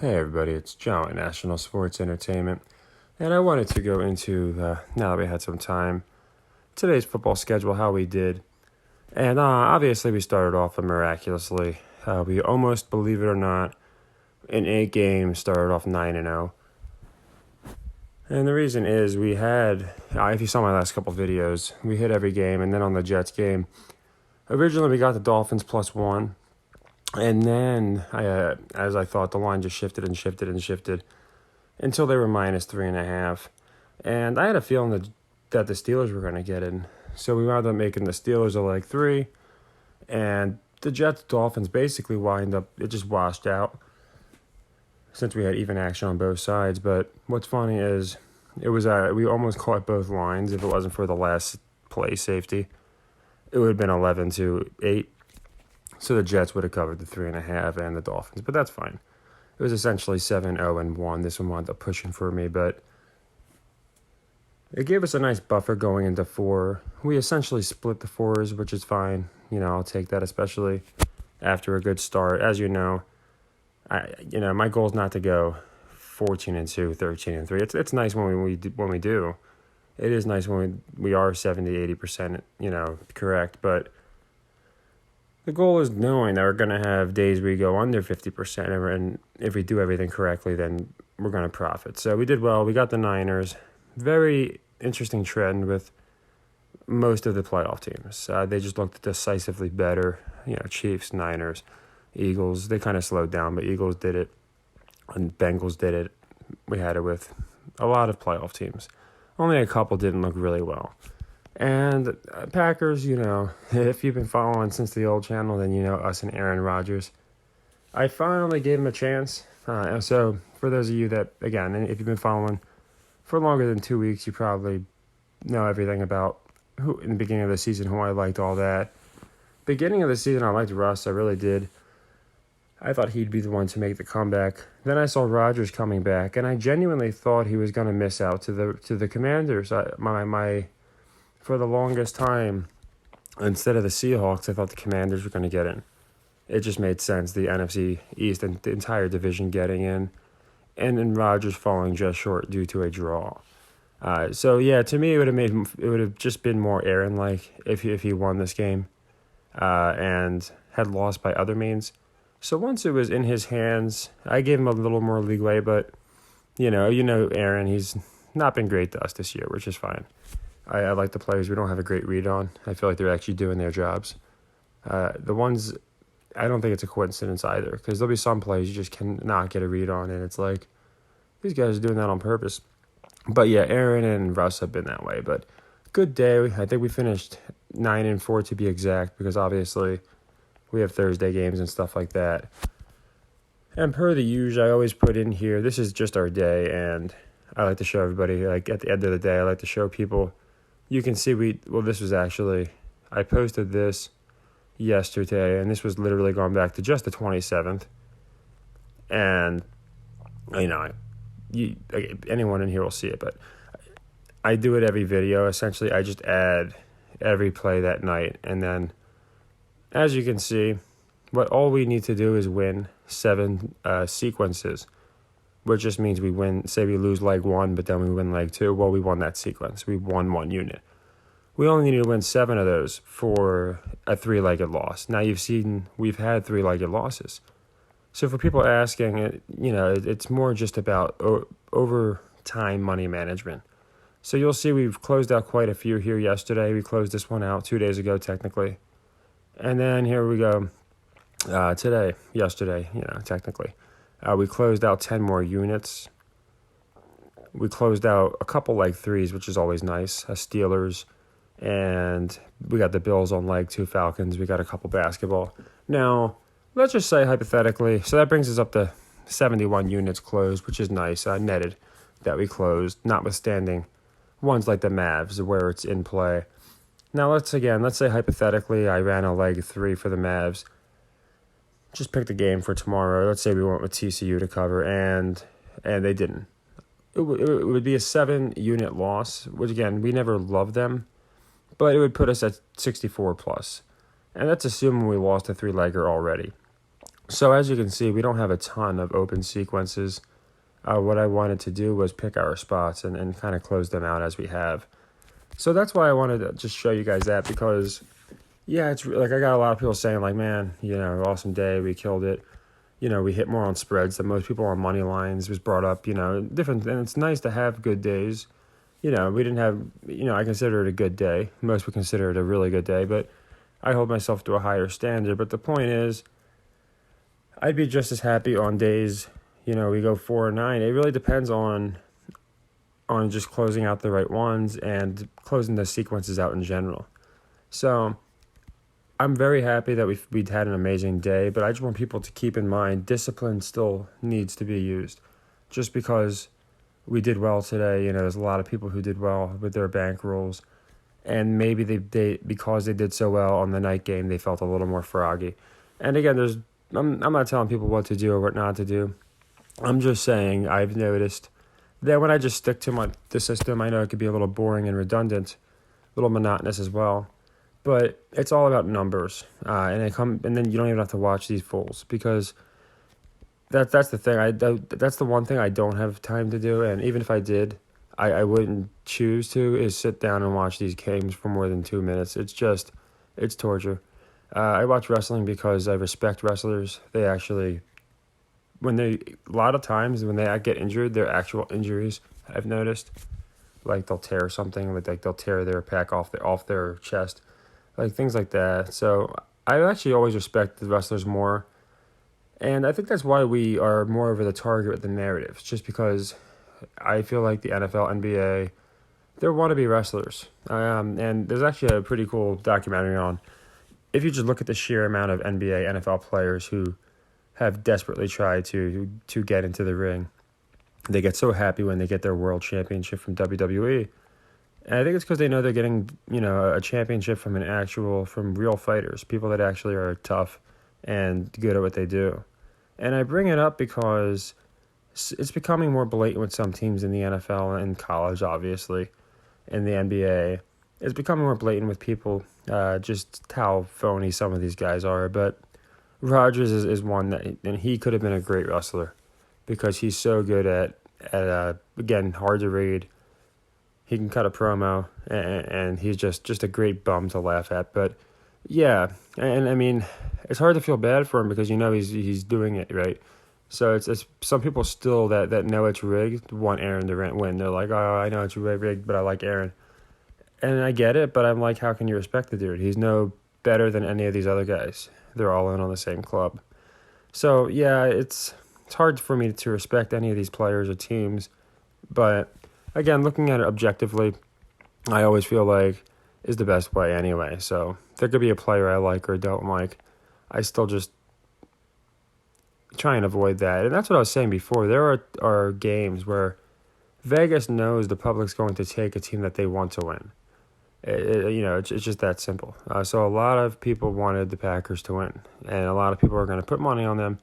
Hey everybody, it's John at National Sports Entertainment, and I wanted to go into, now that we had some time, today's football schedule, how we did. And obviously we started off miraculously. We almost, believe it or not, in 8 games started off 9-0. And the reason is we had, if you saw my last couple videos, we hit every game, and then on the Jets game, originally we got the Dolphins +1. And then, as I thought, the line just shifted and shifted and shifted until they were -3.5. And I had a feeling that the Steelers were going to get in. So we wound up making the Steelers a leg 3. And the Jets-Dolphins basically it just washed out since we had even action on both sides. But what's funny is we almost caught both lines. If it wasn't for the last play safety, it would have been 11-8. So the Jets would have covered the 3.5 and the Dolphins, but that's fine. It was essentially 7-0-1. This one wound up pushing for me, but it gave us a nice buffer going into 4. We essentially split the 4s, which is fine. I'll take that, especially after a good start. As you know, my goal is not to go 14-2, 13-3. It's nice when we do. It is nice when we are 70-80%, correct, but the goal is knowing that we're going to have days where we go under 50%, and if we do everything correctly, then we're going to profit. So we did well. We got the Niners. Very interesting trend with most of the playoff teams. They just looked decisively better. Chiefs, Niners, Eagles, they kind of slowed down, but Eagles did it, and Bengals did it. We had it with a lot of playoff teams. Only a couple didn't look really well. And Packers, if you've been following since the old channel, then you know us and Aaron Rodgers. I finally gave him a chance. So for those of you that, again, if you've been following for longer than 2 weeks, you probably know everything about who in the beginning of the season, who I liked, all that. Beginning of the season, I liked Russ. I really did. I thought he'd be the one to make the comeback. Then I saw Rodgers coming back, and I genuinely thought he was going to miss out to the Commanders. For the longest time, instead of the Seahawks, I thought the Commanders were going to get in. It just made sense, the NFC East and the entire division getting in, and then Rodgers falling just short due to a draw. To me, it would have just been more Aaron-like if he won this game, and had lost by other means. So once it was in his hands, I gave him a little more leeway, but Aaron, he's not been great to us this year, which is fine. I like the players we don't have a great read on. I feel like they're actually doing their jobs. The ones, I don't think it's a coincidence either, because there'll be some plays you just cannot get a read on, and it's like, these guys are doing that on purpose. But yeah, Aaron and Russ have been that way. But good day. I think we finished 9-4 to be exact, because obviously we have Thursday games and stuff like that. And per the usual, I always put in here, this is just our day, and I like to show everybody, like at the end of the day, I like to show people. You can see this was actually, I posted this yesterday, and this was literally going back to just the 27th. And, anyone in here will see it, but I do it every video. Essentially, I just add every play that night. And then, as you can see, all we need to do is win 7 sequences, which just means we win, say we lose leg 1, but then we win leg 2. Well, we won that sequence. We won 1 unit. We only need to win 7 of those for a 3-legged loss. Now, you've seen we've had 3-legged losses. So for people asking, it's more just about overtime money management. So you'll see we've closed out quite a few here yesterday. We closed this one out 2 days ago, technically. And then here we go yesterday, technically. We closed out 10 more units. We closed out a couple leg 3s, which is always nice. Steelers, and we got the Bills on leg 2, Falcons. We got a couple basketball. Now, let's just say hypothetically, so that brings us up to 71 units closed, which is nice, netted that we closed, notwithstanding ones like the Mavs where it's in play. Now, let's say hypothetically I ran a leg 3 for the Mavs. Just pick the game for tomorrow. Let's say we went with TCU to cover, and they didn't. It would be a 7-unit loss, which, again, we never loved them, but it would put us at 64+. And that's assuming we lost a 3-legger already. So as you can see, we don't have a ton of open sequences. What I wanted to do was pick our spots and kind of close them out as we have. So that's why I wanted to just show you guys that because, yeah, it's like I got a lot of people saying like, man, awesome day, we killed it. We hit more on spreads than most people on money lines. It was brought up, different, and it's nice to have good days. We didn't have, I consider it a good day. Most would consider it a really good day, but I hold myself to a higher standard. But the point is, I'd be just as happy on days, we go 4 or 9. It really depends on just closing out the right ones and closing the sequences out in general. So I'm very happy that we'd had an amazing day, but I just want people to keep in mind discipline still needs to be used. Just because we did well today, there's a lot of people who did well with their bankrolls, and maybe they because they did so well on the night game, they felt a little more froggy. And again, I'm not telling people what to do or what not to do. I'm just saying I've noticed that when I just stick to the system, I know it could be a little boring and redundant, a little monotonous as well. But it's all about numbers, and then you don't even have to watch these fools because that's the thing. That's the one thing I don't have time to do, and even if I did, I wouldn't choose to is sit down and watch these games for more than 2 minutes. It's torture. I watch wrestling because I respect wrestlers. They actually, a lot of times when they get injured, they're actual injuries. I've noticed, like they'll tear something, like they'll tear their pack off their chest, like things like that. So I actually always respect the wrestlers more, and I think that's why we are more over the target with the narratives. Just because I feel like the NFL, NBA, they're wannabe wrestlers. And there's actually a pretty cool documentary on. If you just look at the sheer amount of NBA, NFL players who have desperately tried to get into the ring, they get so happy when they get their world championship from WWE. And I think it's because they know they're getting, a championship from real fighters, people that actually are tough and good at what they do. And I bring it up because it's becoming more blatant with some teams in the NFL and college, obviously, and the NBA. It's becoming more blatant with people, just how phony some of these guys are. But Rodgers is one and he could have been a great wrestler because he's so good at again, hard to read. He can cut a promo, and he's just a great bum to laugh at. But yeah, and I mean, it's hard to feel bad for him because he's doing it right. So it's some people still that know it's rigged want Aaron to win. They're like, oh, I know it's rigged, but I like Aaron. And I get it, but I'm like, how can you respect the dude? He's no better than any of these other guys. They're all in on the same club. So, yeah, it's hard for me to respect any of these players or teams. But, again, looking at it objectively, I always feel like is the best way anyway. So, there could be a player I like or don't like. I still just try and avoid that. And that's what I was saying before. There are games where Vegas knows the public's going to take a team that they want to win. It's just that simple. So a lot of people wanted the Packers to win, and a lot of people are going to put money on them,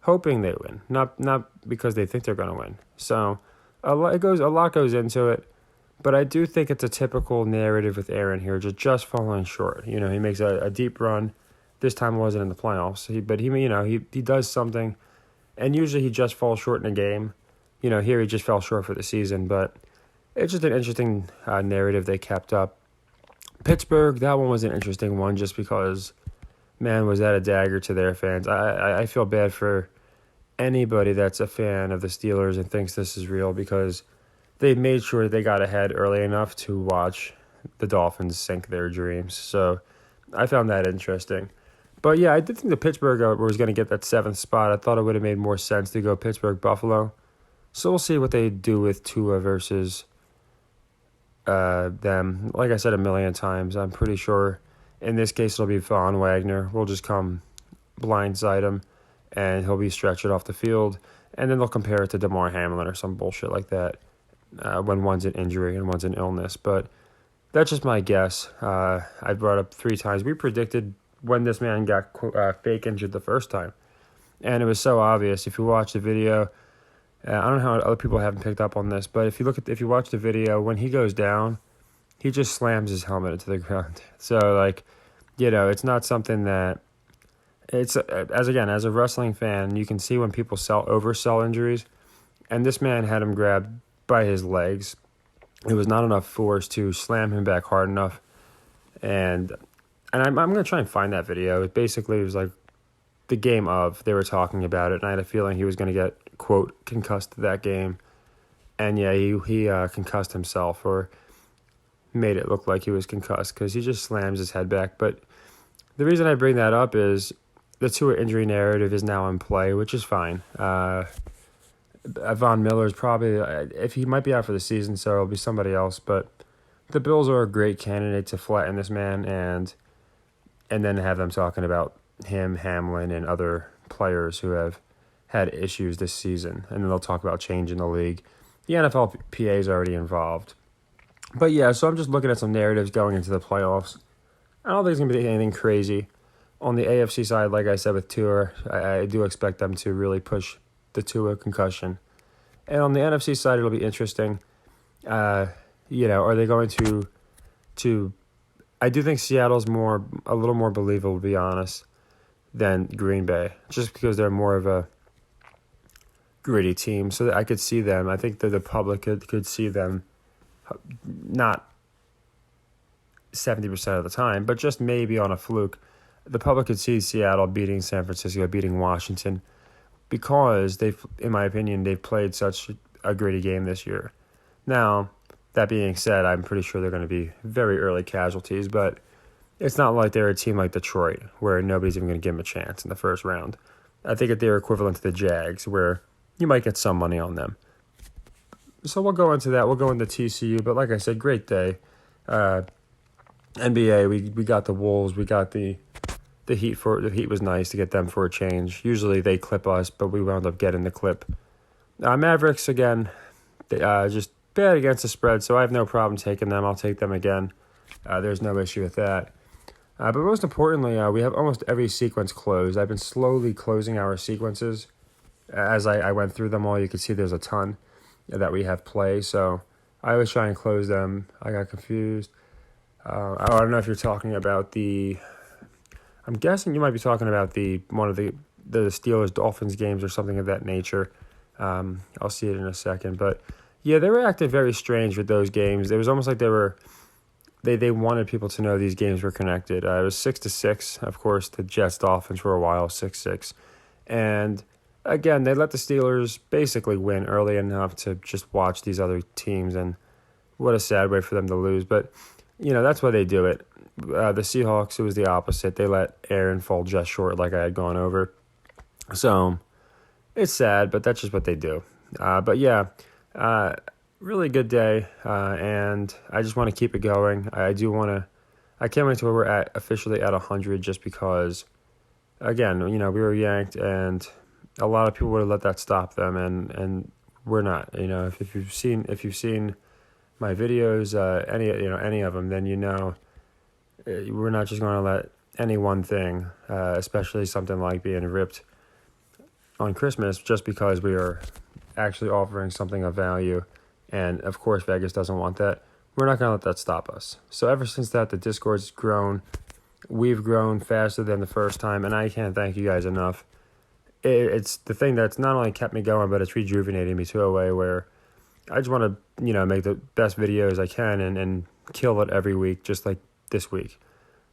hoping they win, not because they think they're going to win. So a lot goes into it, but I do think it's a typical narrative with Aaron here, just falling short. He makes a deep run. This time it wasn't in the playoffs, but he does something, and usually he just falls short in a game. Here he just fell short for the season, but it's just an interesting narrative they kept up. Pittsburgh, that one was an interesting one just because, man, was that a dagger to their fans. I feel bad for anybody that's a fan of the Steelers and thinks this is real because they made sure they got ahead early enough to watch the Dolphins sink their dreams. So I found that interesting. But, yeah, I did think the Pittsburgh was going to get that 7th spot. I thought it would have made more sense to go Pittsburgh-Buffalo. So we'll see what they do with Tua versus them. Like I said a million times, I'm pretty sure in this case it'll be Von Wagner. We'll just come blindside him, and he'll be stretched off the field, and then they'll compare it to DeMar Hamlin or some bullshit like that when one's an injury and one's an illness. But that's just my guess. I brought up 3 times. We predicted when this man got fake injured the first time, and it was so obvious. If you watch the video, I don't know how other people haven't picked up on this, but if you watch the video, when he goes down, he just slams his helmet into the ground. So, it's not something that It's as a wrestling fan, you can see when people oversell injuries, and this man had him grabbed by his legs. It was not enough force to slam him back hard enough, and I'm gonna try and find that video. It was like the game of they were talking about it, and I had a feeling he was gonna get quote concussed that game, and yeah, he concussed himself or made it look like he was concussed because he just slams his head back. But the reason I bring that up is the Tua injury narrative is now in play, which is fine. Von Miller is probably, if he might be out for the season, so it'll be somebody else. But the Bills are a great candidate to flatten this man and then have them talking about him, Hamlin, and other players who have had issues this season. And then they'll talk about change in the league. The NFLPA is already involved. But yeah, so I'm just looking at some narratives going into the playoffs. I don't think it's going to be anything crazy. On the AFC side, like I said with Tua, I do expect them to really push the Tua concussion. And on the NFC side, it'll be interesting. Are they going to? I do think Seattle's a little more believable, to be honest, than Green Bay, just because they're more of a gritty team. So that I could see them. I think that the public could see them, not 70% of the time, but just maybe on a fluke. The public could see Seattle beating San Francisco, beating Washington, because in my opinion, they've played such a gritty game this year. Now, that being said, I'm pretty sure they're going to be very early casualties, but it's not like they're a team like Detroit, where nobody's even going to give them a chance in the first round. I think that they're equivalent to the Jags, where you might get some money on them. So we'll go into that. We'll go into TCU, but like I said, great day. NBA, we got the Wolves, we got the Heat. The Heat was nice to get them for a change. Usually they clip us, but we wound up getting the clip. Mavericks, again, they, just bad against the spread, so I have no problem taking them. I'll take them again. There's no issue with that. But most importantly, we have almost every sequence closed. I've been slowly closing our sequences. As I went through them all, you can see there's a ton that we have play, so I always try and close them. I got confused. I don't know if you're talking about I'm guessing you might be talking about one of the Steelers-Dolphins games or something of that nature. I'll see it in a second. But, yeah, they were acting very strange with those games. It was almost like they wanted people to know these games were connected. It was 6-6. Of course, the Jets-Dolphins for a while, 6-6. And, again, they let the Steelers basically win early enough to just watch these other teams. And what a sad way for them to lose. But, that's why they do it. The Seahawks, it was the opposite. They let Aaron fall just short like I had gone over. So it's sad, but that's just what they do. But yeah, really good day, and I just want to keep it going. I can't wait till we're officially at 100 just because, again, we were yanked, and a lot of people would have let that stop them, and we're not. If you've seen my videos, any of them, then we're not just going to let any one thing, especially something like being ripped on Christmas, just because we are actually offering something of value. And, of course, Vegas doesn't want that. We're not going to let that stop us. So ever since that, the Discord's grown. We've grown faster than the first time, and I can't thank you guys enough. It's the thing that's not only kept me going, but it's rejuvenated me to a way where I just want to, make the best videos I can and kill it every week, just like this week.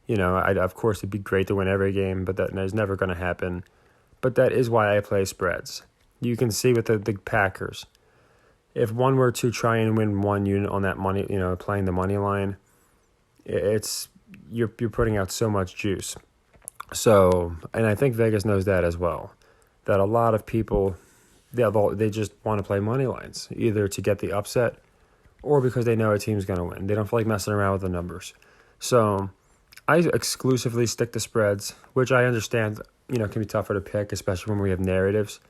Of course, it'd be great to win every game, but that is never going to happen. But that is why I play spreads. You can see with the Packers, if one were to try and win one unit on that money, playing the money line, you're putting out so much juice. So, and I think Vegas knows that as well, that a lot of people, they just want to play money lines, either to get the upset or because they know a team's going to win. They don't feel like messing around with the numbers. So I exclusively stick to spreads, which I understand, can be tougher to pick, especially when we have narratives.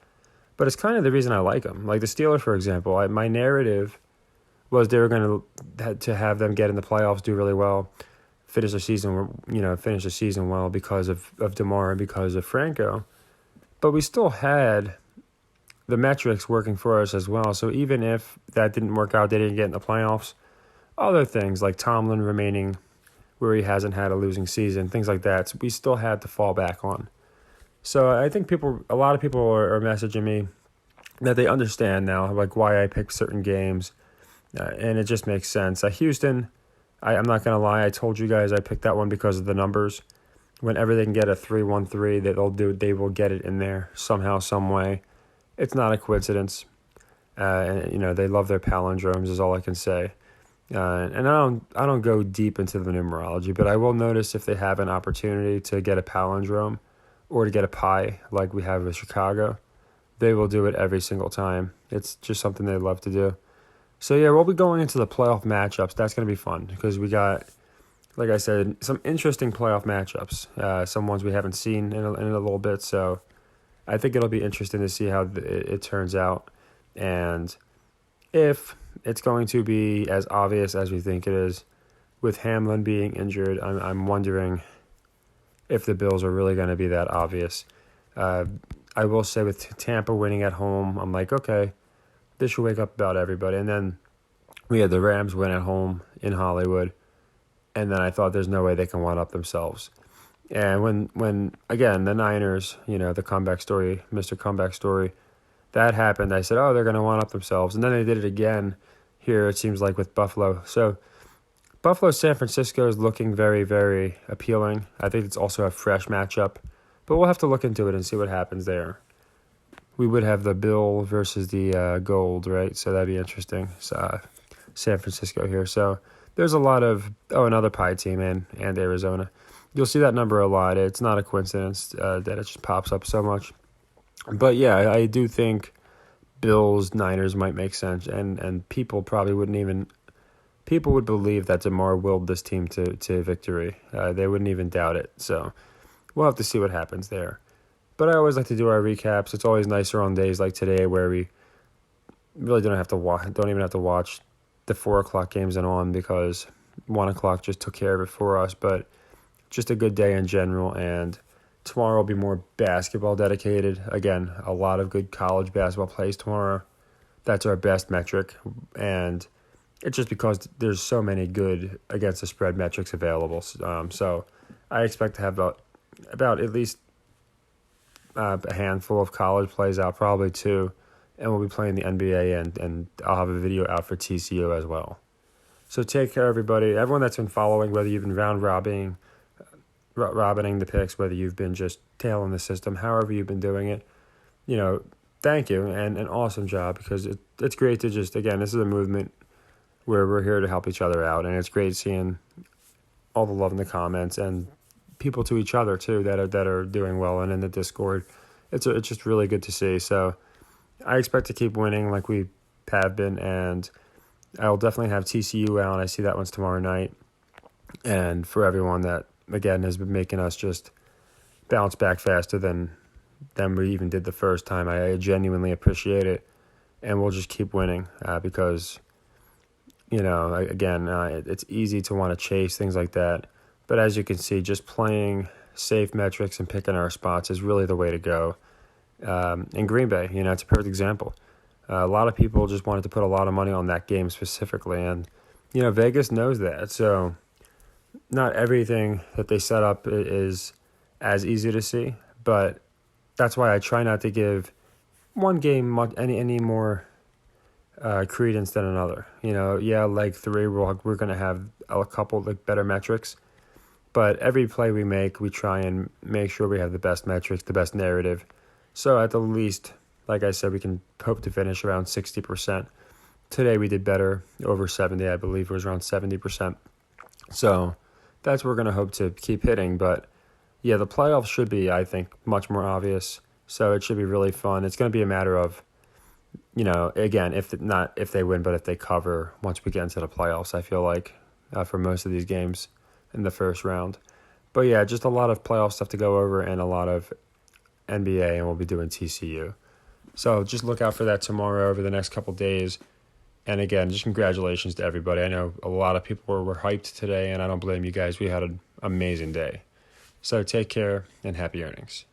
But it's kind of the reason I like them. Like the Steelers, for example, my narrative was they were going to have them get in the playoffs, do really well, finish the season well because of DeMar and because of Franco. But we still had the metrics working for us as well. So even if that didn't work out, they didn't get in the playoffs, other things like Tomlin remaining where he hasn't had a losing season, things like that, so we still had to fall back on. So I think a lot of people are messaging me that they understand now, like why I pick certain games, and it just makes sense. Houston, I'm not gonna lie, I told you guys I picked that one because of the numbers. Whenever they can get a 3-1-3, they will get it in there somehow, some way. It's not a coincidence. And they love their palindromes is all I can say. And I don't go deep into the numerology, but I will notice if they have an opportunity to get a palindrome or to get a pie like we have with Chicago, they will do it every single time. It's just something they love to do. So yeah, we'll be going into the playoff matchups. That's going to be fun because we got, like I said, some interesting playoff matchups. Some ones we haven't seen in a little bit. So I think it'll be interesting to see how it turns out. And if it's going to be as obvious as we think it is, with Hamlin being injured, I'm wondering if the Bills are really going to be that obvious. I will say with Tampa winning at home, I'm like, okay, this should wake up about everybody. And then we had the Rams win at home in Hollywood, and then I thought there's no way they can one up themselves. And when again, the Niners, the comeback story, Mr. Comeback Story, that happened, I said, oh, they're going to one up themselves. And then they did it again here, it seems like, with Buffalo. So Buffalo, San Francisco is looking very, very appealing. I think it's also a fresh matchup, but we'll have to look into it and see what happens there. We would have the Bill versus the Gold, right? So that'd be interesting. So, San Francisco here. So there's a lot of, another pie team and Arizona. You'll see that number a lot. It's not a coincidence that it just pops up so much. But yeah, I do think Bills, Niners might make sense, and people probably people would believe that DeMar willed this team to victory. They wouldn't even doubt it. So we'll have to see what happens there. But I always like to do our recaps. It's always nicer on days like today where we really don't even have to watch the 4:00 games and on because 1:00 just took care of it for us. But just a good day in general, and tomorrow will be more basketball dedicated. Again, a lot of good college basketball plays tomorrow. That's our best metric, and it's just because there's so many good against the spread metrics available. So I expect to have about at least a handful of college plays out, probably two, and we'll be playing the NBA, and I'll have a video out for TCU as well. So take care, everybody. Everyone that's been following, whether you've been robining the picks, whether you've been just tailing the system, however you've been doing it, thank you, and an awesome job, because it's great to just, again, this is a movement where we're here to help each other out, and it's great seeing all the love in the comments and people to each other too that are doing well, and in the Discord, it's just really good to see. So I expect to keep winning like we have been, and I'll definitely have TCU out. I see that one's tomorrow night, and for everyone that again has been making us just bounce back faster than we even did the first time, I genuinely appreciate it, and we'll just keep winning because it's easy to want to chase things like that. But as you can see, just playing safe metrics and picking our spots is really the way to go. In Green Bay, it's a perfect example. A lot of people just wanted to put a lot of money on that game specifically, and Vegas knows that. So not everything that they set up is as easy to see, but that's why I try not to give one game any more credence than another. Leg 3, we're going to have a couple of better metrics. But every play we make, we try and make sure we have the best metrics, the best narrative. So at the least, like I said, we can hope to finish around 60%. Today we did better, over 70, I believe it was around 70%. So that's what we're going to hope to keep hitting. But yeah, the playoffs should be, I think, much more obvious. So it should be really fun. It's going to be a matter of, again, if they win, but if they cover once we get into the playoffs, I feel like, for most of these games in the first round. But yeah, just a lot of playoff stuff to go over and a lot of NBA, and we'll be doing TCU. So just look out for that tomorrow over the next couple days. And again, just congratulations to everybody. I know a lot of people were hyped today, and I don't blame you guys. We had an amazing day. So take care and happy earnings.